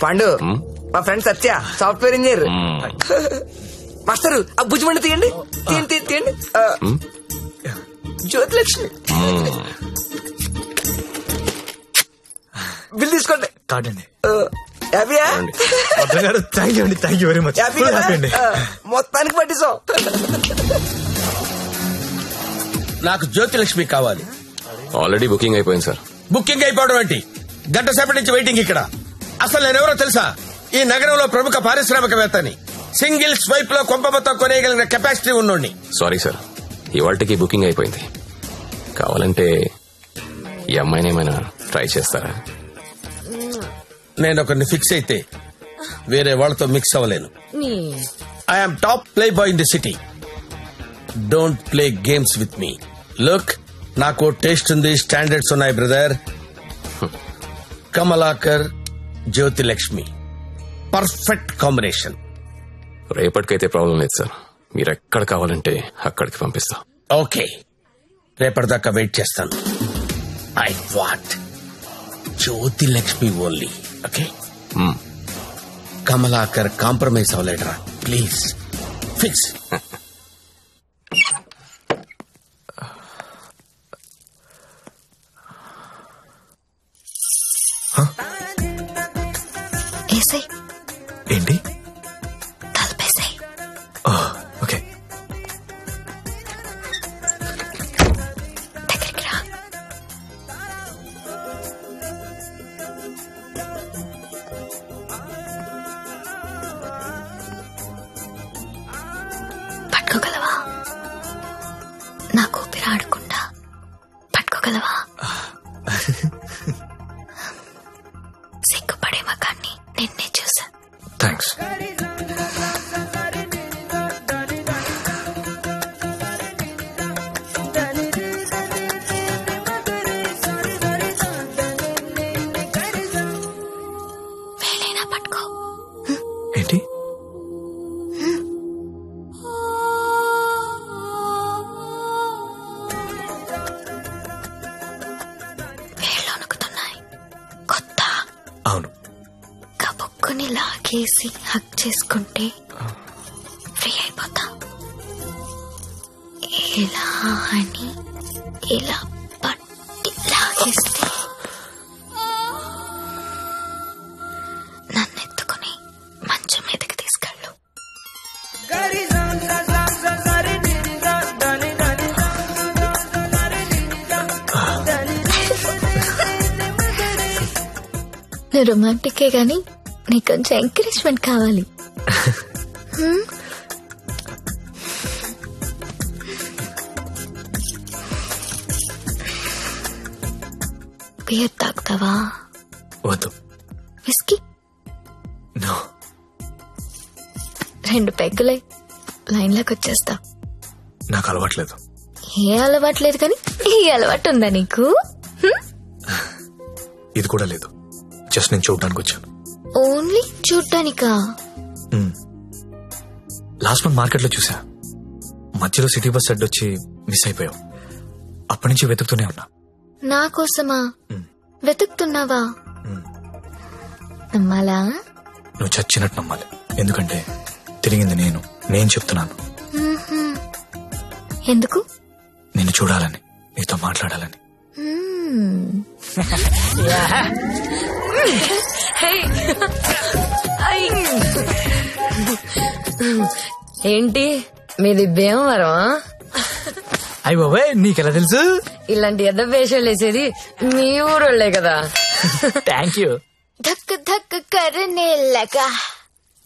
పండు మా ఫ్రెండ్ సత్య software engineer. Master ఆ భుజమండి తీయండి తీయండి తీయండి. జ్యోతిలక్ష్మి బిల్ తీసుకోండి. కార్డ్ అండి. Thank you very much. మొత్తానికి పట్టిస్తాం. నాకు జ్యోతిలక్ష్మి కావాలి. ఆల్రెడీ బుకింగ్ అయిపోయింది సార్. బుకింగ్ అయిపోవడం ఏంటి? గంట సేపటి నుంచి వెయిటింగ్ ఇక్కడ. అసలు నేనెవరో తెలుసా? ఈ నగరంలో ప్రముఖ పారిశ్రామికవేత్తని. సింగిల్ స్వైప్ లో కొంప మొత్తం కొనేయగలిగిన కెపాసిటీ ఉన్నోడిని. సారీ సార్, ఇవాళకి బుకింగ్ అయిపోయింది. కావాలంటే ఈ అమ్మాయిని ఏమైనా ట్రై చేస్తారా? నేను ఒకరిని ఫిక్స్ అయితే వేరే వాళ్ళతో మిక్స్ అవ్వలేను. I'm top play boy in the city. Don't play games with me. Look, నాకు టేస్ట్ ఉంది, స్టాండర్డ్స్ ఉన్నాయి brother. Kamalakar, Jyothilakshmi, perfect combination. రేపటికైతే ప్రాబ్లం లేదు సార్, మీరు ఎక్కడ కావాలంటే అక్కడికి పంపిస్తా. ఓకే, రేపటిదాకా వెయిట్ చేస్తాను. I want Jyothilakshmi only. Okay, Kamalakar compromise అవ్వలేడరా ప్లీజ్. ఫిక్స్. ఏంటి? ఓకే. పట్టుకోగలవా? నాకు ఊపిరి ఆడకుండా పట్టుకోగలవా? సిగ్గుపడే మగాన్ని నిన్నే చూసా. థ్యాంక్స్. వేలైనా పట్టుకో. ఏంటి? వేళ్ళు వణుకుతున్నాయి. కొత్త. అవును. కబుక్కుని లాగేసి హక్ చేసుకుంటే ఫ్రీ అయిపోతా. ఇలా అని ఇలా పట్టి లాగేస్తే నన్నెత్తుకుని మంచం మీదకి తీసుకెళ్ళు. నువ్వు రొమాంటికే గాని నీకు కొంచెం ఎంకరేజ్మెంట్ కావాలి. బియర్ తాగుతావా? వద్దు. విస్కీ? నో. 2 పెగ్గులై లైన్లోకి వచ్చేస్తా. నాకు అలవాట్లేదు. ఏ అలవాట్లేదు కానీ ఈ అలవాటు ఉందా నీకు? ఇది కూడా లేదు. జస్ట్ నేను చూడడానికి వచ్చాను. ఓన్లీ చూడ్డానికా? లాస్ట్ మంత్ మార్కెట్ లో చూసా. మధ్యలో సిటీ బస్ అడ్డొచ్చి మిస్ అయిపోయావు. అప్పటి నుంచి వెతుకుతూనే ఉన్నా. నా కోసమా వెతుకుతున్నావా? నమ్మాలా? నువ్వు చచ్చినట్టు నమ్మాలి. ఎందుకంటే తిరిగింది నేను చెప్తున్నాను. ఎందుకు? నిన్ను చూడాలని, నీతో మాట్లాడాలని. ఏంటి మీది భీమవరం? అయ్య బాబాయ్, నీకెలా తెలుసు? ఇలాంటి ఎద్ద వేషాలు వేసేది మీ ఊరోళ్లే కదా. Thank you. धक धक करने लगा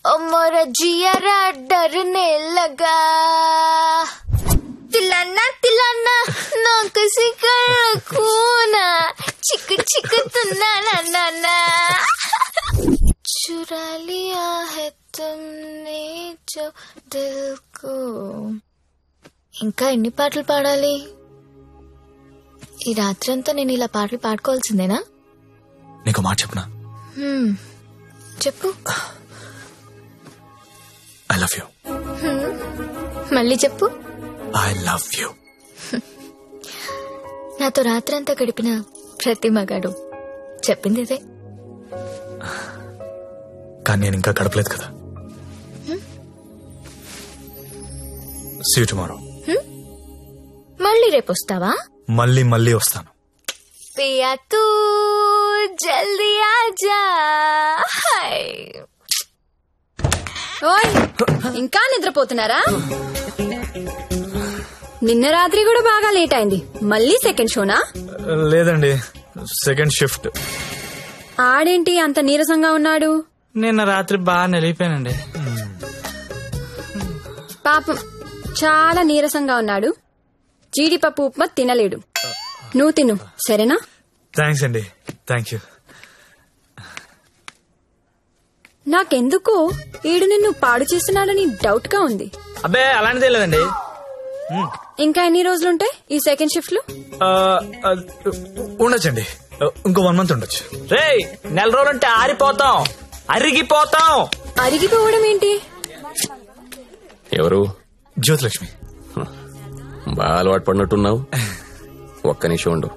ओ मोरा जियारा डरने लगा. तिलाना तिलाना ना किसी कूना चिक चिक तुना ना ना ना चुरा लिया है तुमने जो दिल को. ఇంకా ఎన్ని పాటలు పాడాలి? ఈ రాత్రంతా నేను ఇలా పాటలు పాడుకోవాల్సిందేనా? నీకు మాట చెప్పనా? చెప్పు. I love you. మళ్ళీ చెప్పు. I love you. నాతో రాత్రంతా గడిపిన ప్రతి మగాడు చెప్పింది ఇదే. కానీ నేను ఇంకా గడపలేదు కదా. See you tomorrow. మళ్ళీ రేపు వస్తావా? మళ్ళీ మళ్ళీ వస్తాను. పియా తూ జల్దీ ఆజా. ఓయ్ ఇంకా నిద్రపోతున్నారా? నిన్న రాత్రి కూడా బాగా లేట్ అయింది. మళ్ళీ సెకండ్ షోనా? లేదండి, సెకండ్ షిఫ్ట్. ఆడేంటి అంత నీరసంగా ఉన్నాడు? నిన్న రాత్రి బాగా నిలిపోయానండి. పాపం చాలా నీరసంగా ఉన్నాడు. జీడిపప్పు ఉప్మా తినలేడు. నువ్వు తిను సరేనా? థ్యాంక్స్ అండి. Thank you. నాకెందుకో ఈడు నిన్ను పాడు చేస్తున్నాడని డౌట్ గా ఉంది. అబ్బే అలాంటిదే లేదండి. ఇంకా ఎన్ని రోజులుంటాయి ఈ సెకండ్ షిఫ్ట్ లో? ఉండొచ్చండి, ఇంకో 1 month ఉండొచ్చు. రేయ్, నెల రోజులంటే ఆరిపోతాం, అరిగిపోతాం. అరిగిపోవడం ఏంటి? ఎవరు? జ్యోతిలక్ష్మి. బాగా అలవాటు పడినట్టున్నావు. ఒక్క నిమిషం ఉండు,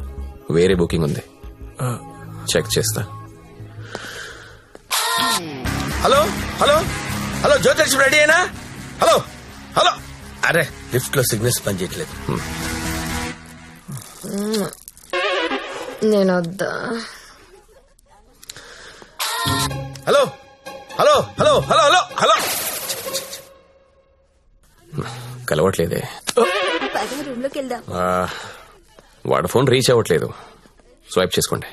వేరే బుకింగ్ ఉంది, చెక్ చేస్తా. Hello hello hello, Jyothilakshmi ready అయినా? Hello hello. అరే లిఫ్ట్ లో సిగ్నల్స్ పనిచేయట్లేదు. నేను వద్దా? Hello hello hello hello hello hello. కలవట్లేదే. రూమ్ లోకి వెళ్దాం. వాడు ఫోన్ రీచ్ అవ్వట్లేదు. స్వైప్ చేసుకోండి.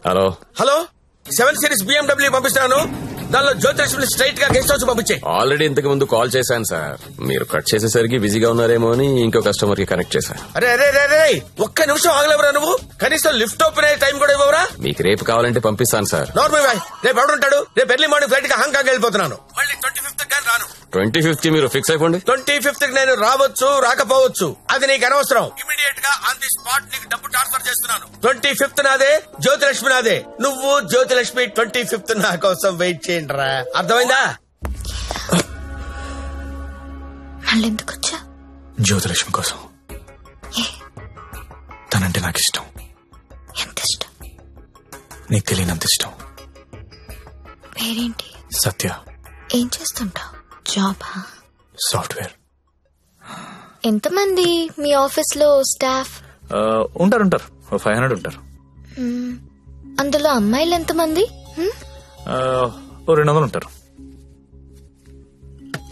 హలో హలో, 7 Series BMW పంపిస్తున్నాను. దానిలో జ్యోతిలక్ష్మి స్ట్రైట్ గా గెస్ట్ హౌస్ పంపించే. ఆల్రెడీ ఇంతకు ముందు కాల్ చేశాను సార్. మీరు కట్ చేసేసరికి బిజీగా ఉన్నారేమో అని ఇంకో కస్టమర్ కి కనెక్ట్ చేశా. అరే అరే అరే, ఒక్క నిమిషం ఆగలేవరా నువ్వు? కనీసం లిఫ్ట్ ఓపెన్ అయ్యే టైం కూడా ఇవ్వరా? మీకు రేపు కావాలంటే పంపిస్తాను సార్. నార్మల్ బాయ్, రేపు ఎవడుంటాడు? రేపు ఎర్లీ మార్నింగ్ ఫ్లైట్ గా హాంకాంగ్ వెళ్ళిపోతున్నాను. మళ్ళీ 25th కానీ రాను. 25th మీరు ఫిక్స్ అయిపోండి. 25th నేను రావచ్చు రాకపోవచ్చు, అది నీకు అనవసరం. ఇమీడియట్ గా ఆన్ ది స్పాట్ నీకు డబ్బు ట్రాన్స్ఫర్ చేస్తున్నాను. 25th నాదే, జ్యోతిలక్ష్మి నాదే. నువ్వు జ్యోతిలక్ష్మి 25th నా కోసం వెయిట్ చేయండి రా. అర్థమైందా? మళ్ళీ ఎందుకు వచ్చా? జ్యోతిలక్ష్మి కోసం. తనంటే నాకు ఇష్టం. ఎంత ఇష్టం? నీకు తెలియనంత ఇష్టం. పేరేంటి? సత్య. ఏం చేస్తుంటావు? జాబా? సాఫ్ట్వేర్. ఎంతమంది మీ ఆఫీస్ లో స్టాఫ్? ఉంటారు 500 ఉంటారు. అందులో అమ్మాయిలు ఎంతమంది? 200 ఉంటారు.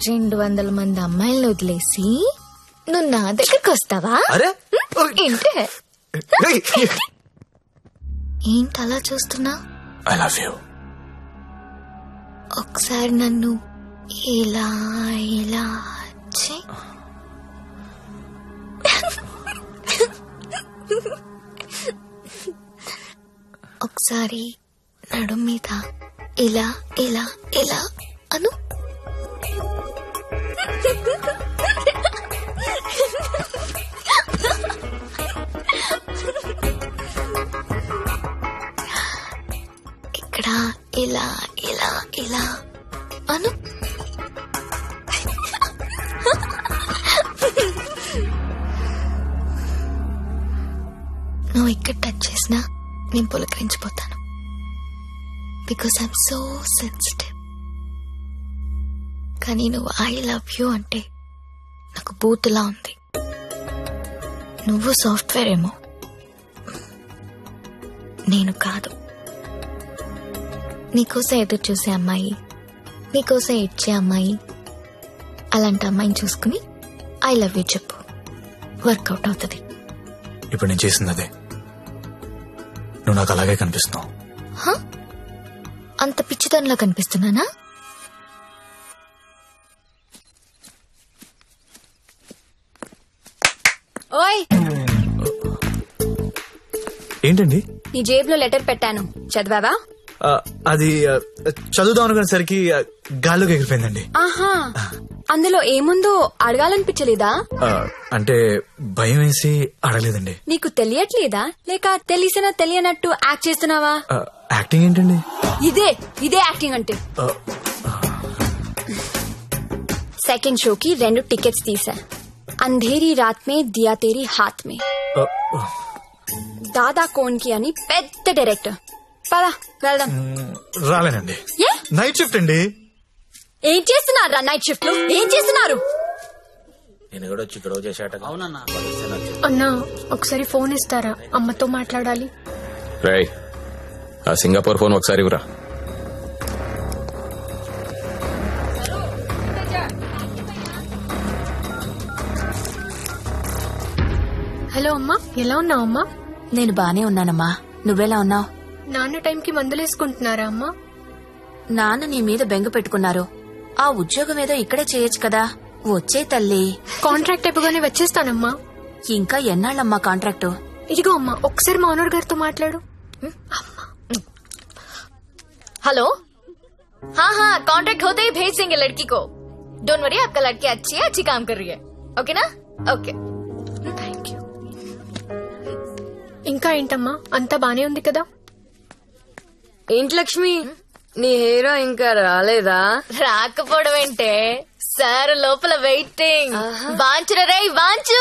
200 మంది అమ్మాయిలను వదిలేసి నువ్వు నా దగ్గరకు వస్తావా? అరే ఏంటి ఏంటి అలా చూస్తున్నా? I love you. ఒకసారి నన్ను ఇలా ఇలా చెయ్. ఒకసారి నడు మీద ఇలా ఇలా ఇలా అను. ఇక్కడ ఇలా ఇలా ఇలా అను. నువ్వు ఇక్కడ టచ్ చేసినా నేను పులకరించిపోతాను. Because I'm so sensitive. కానీ నువ్వు ఐ లవ్ యూ అంటే నాకు బూతులా ఉంది. నువ్వు సాఫ్ట్వేర్ ఏమో, నేను కాదు. నీకోసం ఎదురు చూసే అమ్మాయి, నీకోసం ఇచ్చే అమ్మాయి, అలాంటి అమ్మాయిని చూసుకుని ఐ లవ్ యూ చెప్పు, వర్కౌట్ అవుతుంది. ఇప్పుడు నేను చేసింది అదే. నువ్వు నాకు అలాగే కనిపిస్తున్నావు. అంత పిచ్చితనంలో కనిపిస్తున్నానా? ఓయ్ ఏంటండి? నీ జేబులో లెటర్ పెట్టాను, చదివావా? అది చదువుదాం అనుకునేసరికి గాల్లోకి ఎగిరిపోయిందండి. ఆహా, అందులో ఏముందో అడగాలనిపించలేదా? అంటే భయం వేసి అడగలేదండి. నీకు తెలియట్లేదా, లేక తెలిసినా తెలియనట్టు యాక్ట్ చేస్తున్నావా? యాక్టింగ్ ఏంటండి? ఇదే యాక్టింగ్ అంటే. సెకండ్ షోకి 2 టికెట్స్ తీసా. అంధేరి రాత్ మే దియా తేరీ హాత్ మే. దాదా కోన్ కి అని పెద్ద డైరెక్టర్. పద వెళ్దాం. రాలేనండి. ఏ? నైట్ షిఫ్ట్ అండి. ఏం చేస్తున్నారు నైట్ షిఫ్ట్ లో? ఏం చేస్తున్నారు? నేను కూడా వచ్చి గొడవ చేశాట. అన్నా ఒకసారి ఫోన్ ఇస్తారా, అమ్మతో మాట్లాడాలి. రేయ్ ఆ సింగపూర్ ఫోన్ ఒకసారి ఇవ్వరా. హలో అమ్మా, ఎలా ఉన్నావు అమ్మా? నేను బానే ఉన్నానమ్మా, నువ్వెలా ఉన్నావు? నాన్న టైంకి మందులేసుకుంటున్నారా అమ్మా? నాన్న నీ మీద బెంగ పెట్టుకున్నారు. ఆ ఉద్యోగం ఏదో ఇక్కడే చేయొచ్చు కదా. వచ్చే తల్లి. కాంట్రాక్ట్ అయిపోగానే వచ్చేస్తానమ్మా. ఇంకా ఎన్నాళ్ళమ్మా కాంట్రాక్టు? ఇదిగో అమ్మా, ఒకసారి మా ఓనర్ గారితో మాట్లాడు. हेलो. हाँ हाँ, कॉन्ट्रैक्ट होते ही भेज देंगे लड़की को. डोंट वरी, आपका लड़की अच्छी है, अच्छी काम कर रही है. ओके ना? ओके. Thank you. ఇంకా ఏంటమ్మా, అంతా బానే ఉంది కదా? ఏంటి లక్ష్మి, నీ హీరో ఇంకా రాలేదా? రాకపోవడం ఏంటే, సార్ లోపల వెయిటింగ్. వాంచురా రే వాంచు.